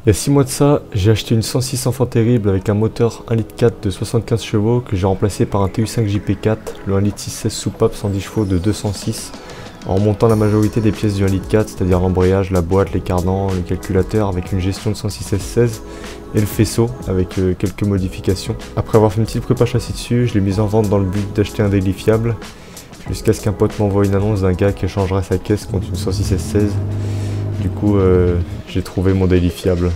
Il y a 6 mois de ça, j'ai acheté une 106 enfant terrible avec un moteur 1,4 litre de 75 chevaux que j'ai remplacé par un TU5 JP4, le 1,6 litre 16 soupape 110 chevaux de 206, en remontant la majorité des pièces du 1,4 litre, c'est-à-dire l'embrayage, la boîte, les cardans, le calculateur avec une gestion de 106 S16 et le faisceau avec quelques modifications. Après avoir fait une petite prépa châssis dessus, je l'ai mise en vente dans le but d'acheter un daily fiable, jusqu'à ce qu'un pote m'envoie une annonce d'un gars qui échangerait sa caisse contre une 106 S16. Du coup, j'ai trouvé mon daily fiable.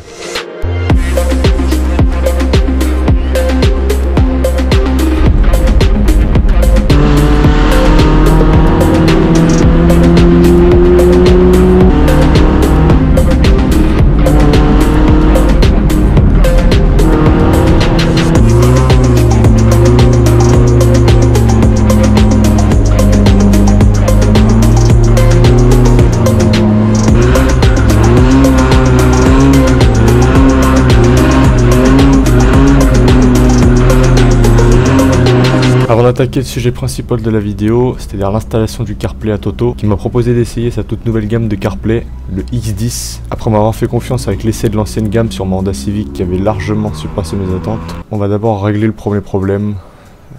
Avant d'attaquer le sujet principal de la vidéo, c'est-à-dire l'installation du CarPlay à Toto, qui m'a proposé d'essayer sa toute nouvelle gamme de CarPlay, le X10. Après m'avoir fait confiance avec l'essai de l'ancienne gamme sur mon Honda Civic qui avait largement surpassé mes attentes, on va d'abord régler le premier problème,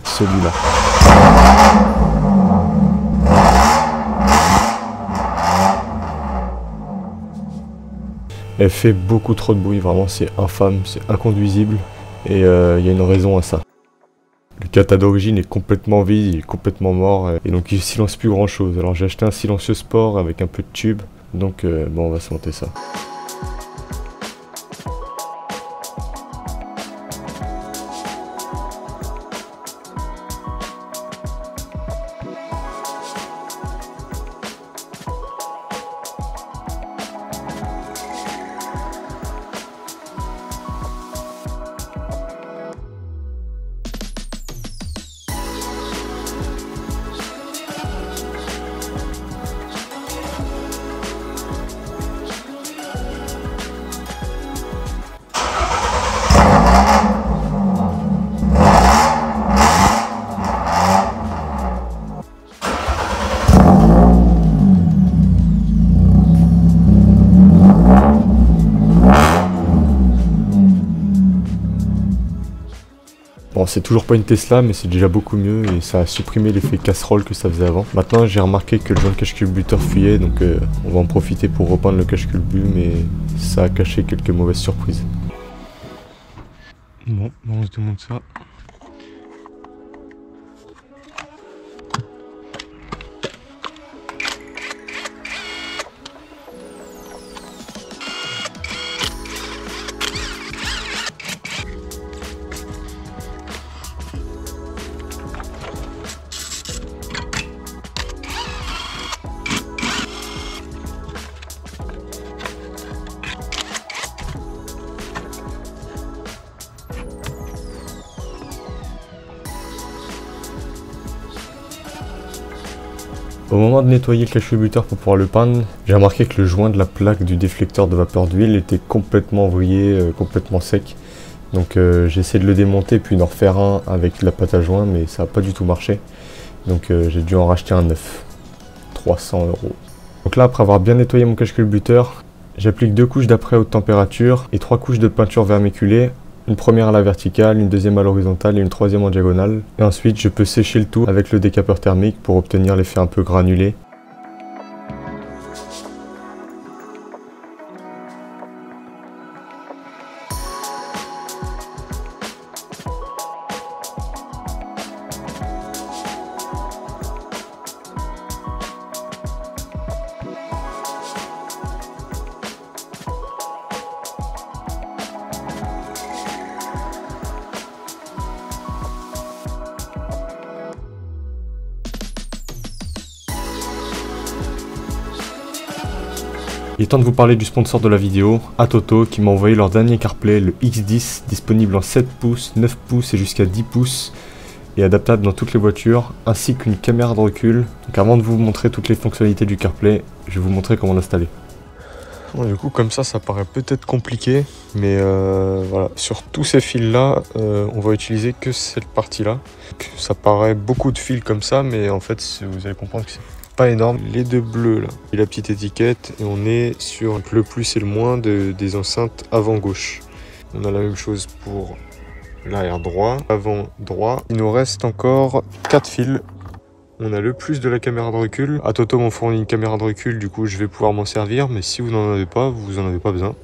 celui-là. Elle fait beaucoup trop de bruit, vraiment c'est infâme, c'est inconduisible, et il y a une raison à ça. Le cata d'origine est complètement vide, il est complètement mort et donc il silence plus grand chose. Alors j'ai acheté un silencieux sport avec un peu de tube, donc bon on va se monter ça. Bon, c'est toujours pas une Tesla, mais c'est déjà beaucoup mieux et ça a supprimé l'effet casserole que ça faisait avant. Maintenant, j'ai remarqué que le joint de cache-culbuteur fuyait, donc on va en profiter pour repeindre le cache-culbu, mais ça a caché quelques mauvaises surprises. Bon, on se démonte ça. Au moment de nettoyer le cache-culbuteur pour pouvoir le peindre, j'ai remarqué que le joint de la plaque du déflecteur de vapeur d'huile était complètement vrillé, complètement sec. Donc j'ai essayé de le démonter puis d'en refaire un avec la pâte à joint, mais ça n'a pas du tout marché. Donc j'ai dû en racheter un neuf, 300 €. Donc là, après avoir bien nettoyé mon cache-culbuteur, j'applique 2 couches d'après haute température et 3 couches de peinture vermiculée. Une première à la verticale, une deuxième à l'horizontale et une troisième en diagonale. Et ensuite, je peux sécher le tout avec le décapeur thermique pour obtenir l'effet un peu granulé. Il est temps de vous parler du sponsor de la vidéo, Atoto, qui m'a envoyé leur dernier CarPlay, le X10, disponible en 7 pouces, 9 pouces et jusqu'à 10 pouces, et adaptable dans toutes les voitures, ainsi qu'une caméra de recul. Donc avant de vous montrer toutes les fonctionnalités du CarPlay, je vais vous montrer comment l'installer. Bon, du coup comme ça paraît peut-être compliqué, mais voilà, sur tous ces fils là, on va utiliser que cette partie là. Ça paraît beaucoup de fils comme ça, mais en fait vous allez comprendre que c'est pas énorme. Les deux bleus là, et la petite étiquette, et on est sur le plus et le moins des enceintes avant gauche. On a la même chose pour l'arrière droit, avant droit. Il nous reste encore 4 fils. On a le plus de la caméra de recul. Atoto m'ont fourni une caméra de recul, du coup je vais pouvoir m'en servir, mais si vous n'en avez pas, vous n'en avez pas besoin.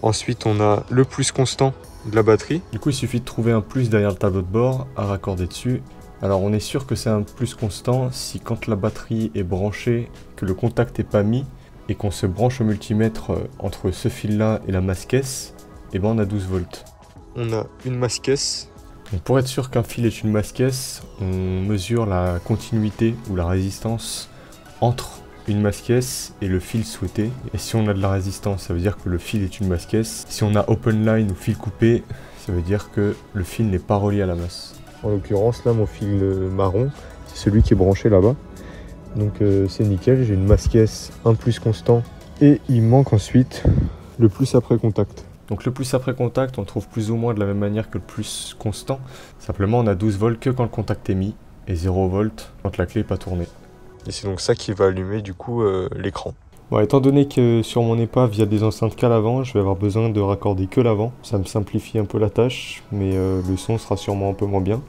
Ensuite on a le plus constant de la batterie. Du coup il suffit de trouver un plus derrière le tableau de bord à raccorder dessus. Alors on est sûr que c'est un plus constant si quand la batterie est branchée, que le contact n'est pas mis et qu'on se branche au multimètre entre ce fil là et la masse-caisse, et ben on a 12 volts. On a une masse-caisse. Donc pour être sûr qu'un fil est une masse-caisse, on mesure la continuité ou la résistance entre une masse-caisse et le fil souhaité. Et si on a de la résistance, ça veut dire que le fil est une masse-caisse. Si on a open line ou fil coupé, ça veut dire que le fil n'est pas relié à la masse. En l'occurrence, là, mon fil marron, c'est celui qui est branché là-bas. Donc c'est nickel, j'ai une masse-caisse, un plus constant. Et il manque ensuite le plus après contact. Donc le plus après contact, on le trouve plus ou moins de la même manière que le plus constant. Simplement, on a 12 volts que quand le contact est mis et 0 volts quand la clé n'est pas tournée. Et c'est donc ça qui va allumer du coup l'écran. Bon, étant donné que sur mon épave, il y a des enceintes qu'à l'avant, je vais avoir besoin de raccorder que l'avant. Ça me simplifie un peu la tâche, mais le son sera sûrement un peu moins bien.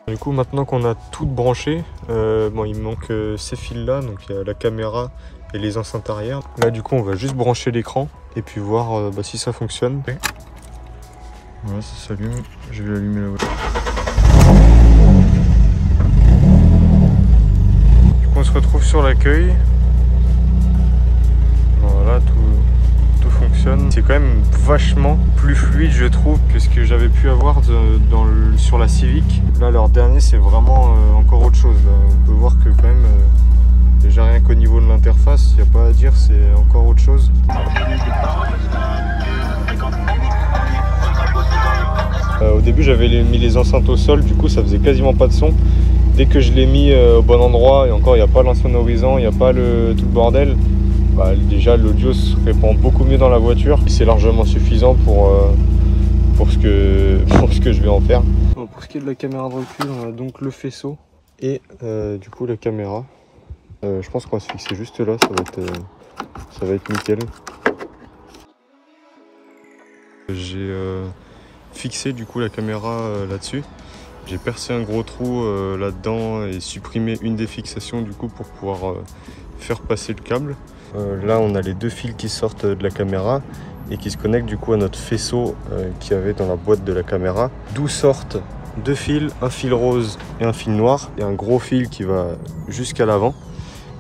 Du coup, maintenant qu'on a tout branché, bon, il me manque ces fils-là, donc il y a la caméra et les enceintes arrière. Là, du coup, on va juste brancher l'écran et puis voir si ça fonctionne. Voilà, ça s'allume. Je vais allumer la voiture. Du coup, on se retrouve sur l'accueil. Voilà, tout fonctionne. C'est quand même vachement plus fluide, je trouve, que ce que j'avais pu avoir sur la Civic. Là, leur dernier, c'est vraiment encore autre chose. Là. On peut voir que quand même... déjà rien qu'au niveau de l'interface, il n'y a pas à dire, c'est encore autre chose. Au début j'avais mis les enceintes au sol, du coup ça faisait quasiment pas de son. Dès que je l'ai mis au bon endroit, et encore il n'y a pas l'insonorisant, il n'y a pas tout le bordel, bah, déjà l'audio se répand beaucoup mieux dans la voiture. C'est largement suffisant pour ce que je vais en faire. Bon, pour ce qui est de la caméra de recul, on a donc le faisceau et du coup la caméra. Je pense qu'on va se fixer juste là, ça va être nickel. J'ai fixé du coup la caméra là-dessus. J'ai percé un gros trou là-dedans et supprimé une des fixations du coup pour pouvoir faire passer le câble. Là on a les deux fils qui sortent de la caméra et qui se connectent du coup à notre faisceau qu'il y avait dans la boîte de la caméra. D'où sortent deux fils, un fil rose et un fil noir et un gros fil qui va jusqu'à l'avant.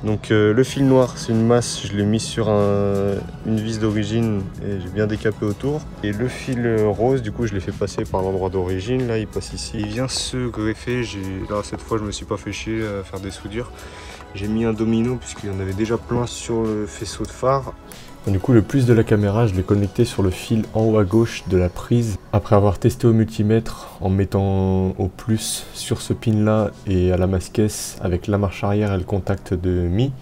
Donc le fil noir c'est une masse, je l'ai mis sur une vis d'origine et j'ai bien décapé autour. Et le fil rose du coup je l'ai fait passer par l'endroit d'origine, là il passe ici. Il vient se greffer, là cette fois je me suis pas fait chier à faire des soudures. J'ai mis un domino puisqu'il y en avait déjà plein sur le faisceau de phare. Du coup le plus de la caméra je l'ai connecté sur le fil en haut à gauche de la prise. Après avoir testé au multimètre en mettant au plus sur ce pin là et à la masse-caisse avec la marche arrière et le contact de mi,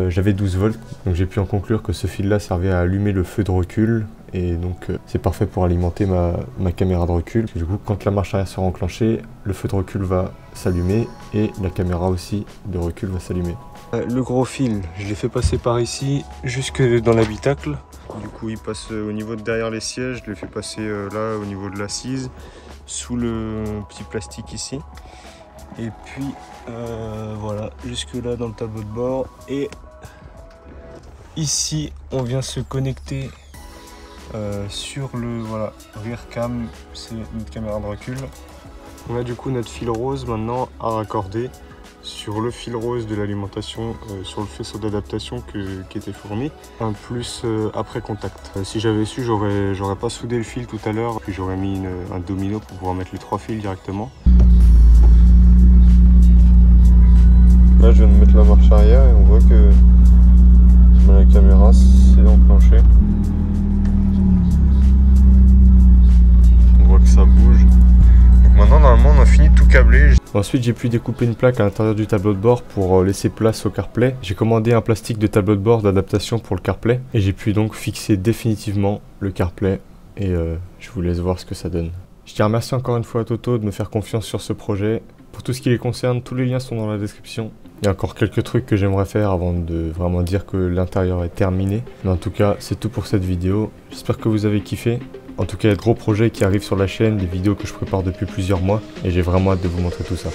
j'avais 12 volts. Donc j'ai pu en conclure que ce fil là servait à allumer le feu de recul. Et donc c'est parfait pour alimenter ma caméra de recul. Du coup quand la marche arrière sera enclenchée, le feu de recul va s'allumer et la caméra aussi de recul va s'allumer. Le gros fil, je l'ai fait passer par ici jusque dans l'habitacle. Du coup il passe au niveau de derrière les sièges, je l'ai fait passer là au niveau de l'assise, sous le petit plastique ici. Et puis voilà, jusque là dans le tableau de bord. Et ici on vient se connecter sur le rear cam, c'est notre caméra de recul. On a du coup notre fil rose maintenant à raccorder sur le fil rose de l'alimentation, sur le faisceau d'adaptation qui était fourni, un plus après contact. Si j'avais su, j'aurais pas soudé le fil tout à l'heure, puis j'aurais mis un domino pour pouvoir mettre les 3 fils directement. Là je viens de mettre la marche arrière et on voit que la caméra s'est enclenchée. On voit que ça bouge. Donc maintenant normalement on a fini de tout câbler. Ensuite j'ai pu découper une plaque à l'intérieur du tableau de bord pour laisser place au CarPlay. J'ai commandé un plastique de tableau de bord d'adaptation pour le CarPlay et j'ai pu donc fixer définitivement le CarPlay et je vous laisse voir ce que ça donne. Je tiens à remercier encore une fois à Toto de me faire confiance sur ce projet Pour tout ce qui les concerne, tous les liens sont dans la description. Il y a encore quelques trucs que j'aimerais faire avant de vraiment dire que l'intérieur est terminé. Mais en tout cas, c'est tout pour cette vidéo. J'espère que vous avez kiffé. En tout cas, il y a de gros projets qui arrivent sur la chaîne, des vidéos que je prépare depuis plusieurs mois. Et j'ai vraiment hâte de vous montrer tout ça.